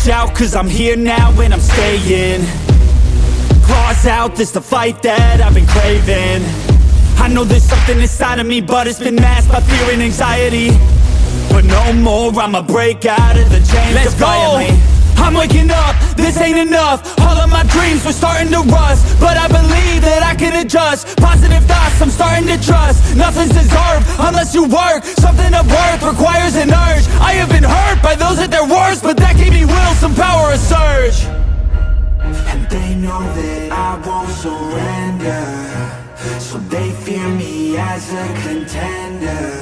Watch out, cause I'm here now and I'm staying. Claws out, this the fight that I've been craving. I know there's something inside of me, but it's been masked by fear and anxiety. But no more, I'ma break out of the chains. Let's defiantly go! I'm waking up, this ain't enough. All of my dreams were starting to rust, but I believe that I can adjust. Positive thoughts, I'm starting to trust. Nothing's deserved unless you work. Something of worth requires an urge. I have been hurt by those at their worst, but that gave me will, some power, a surge. And they know that I won't surrender, so they fear me as a contender.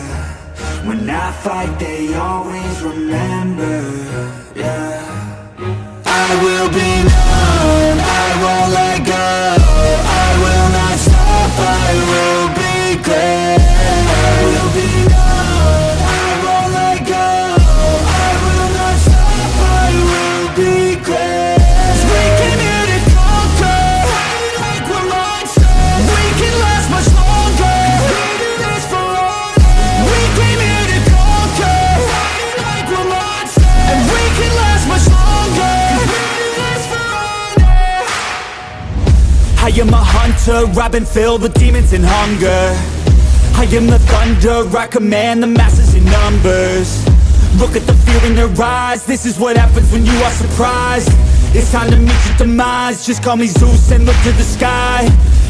When I fight, they always remember, yeah. I will be known, I won't let go. I will not stop, I will be great. I will be known, I won't let go. I will not stop, I will be great. 'Cause we came here to conquer, fight like we're monsters. We can last much longer, we do this for honor. We came here to conquer, fight like we're monsters. And we can last much longer, I am a hunter, I've been filled with demons and hunger. I am the thunder, I command the masses in numbers. Look at the fear in their eyes, this is what happens when you are surprised. It's time to meet your demise, just call me Zeus and look to the sky.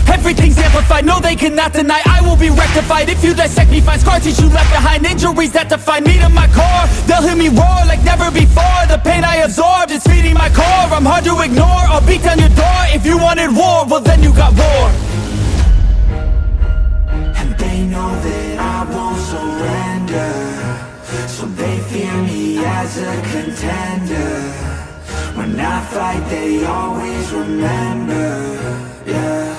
Everything's amplified, no they cannot deny. I will be rectified, if you dissect me, find scars teach you left behind. Injuries that define me to my core, they'll hear me roar like never before. The pain I absorbed, it's feeding my core. I'm hard to ignore, I'll beat down your door. If you wanted war, well then you got war. And they know that I won't surrender, so they fear me as a contender. When I fight, they always remember, yeah.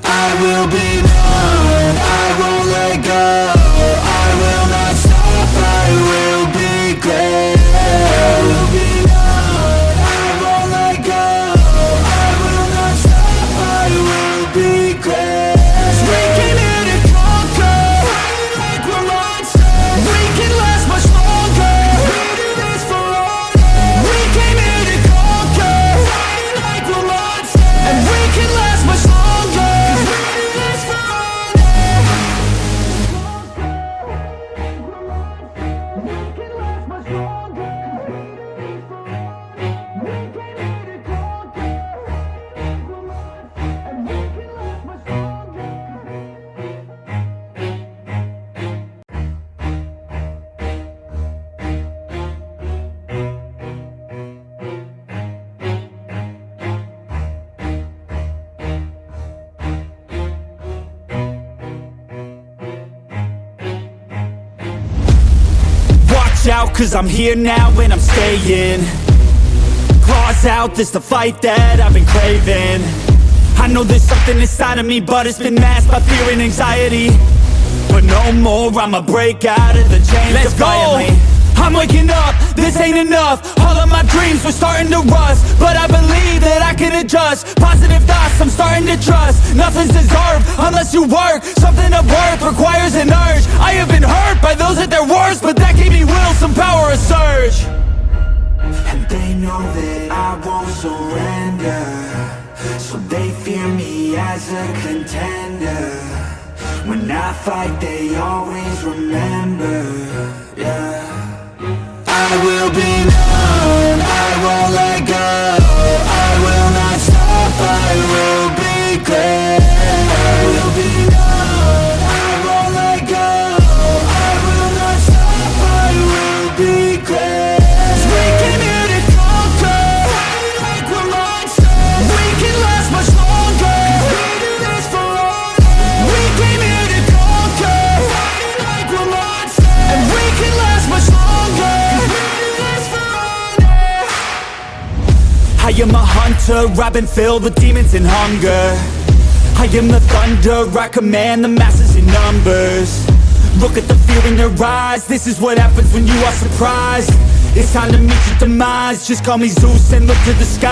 I will be known, I won't let go. I will not stop, I will be great. I will be known, I won't let go. I will not stop, I will be great. 'Cause we came here to conquer, fight like we're monsters. We can last much longer, we do this for honor. We came here to conquer, fight like we're monsters. And we can last much longer, out, cause I'm here now and I'm staying. Claws out, this the fight that I've been craving. I know there's something inside of me, but it's been masked by fear and anxiety. But no more, I'ma break out of the chains. Let's defiantly go! I'm waking up, this ain't enough. All of my dreams were starting to rust, but I believe that I can adjust. Positive thoughts, I'm starting to trust. Nothing's deserved unless you work. Something of worth requires an urge. I have been hurt by those at their worst, but that gave me will, some power, a surge. And they know that I won't surrender, so they fear me as a contender. When I fight, they always remember, yeah. I will be known, I won't let go. I will not stop, I will be great. I will be known, I won't let go. I will not stop, I will be great. 'Cause we came here to conquer, fight like we're monsters. We can last much longer, we do this for honor. We came here to conquer, fight like we're monsters. And we can last much longer, I am a hunter, I've been filled with demons and hunger. I am the thunder, I command the masses in numbers. Look at the fear in their eyes, this is what happens when you are surprised. It's time to meet your demise, just call me Zeus and look to the sky.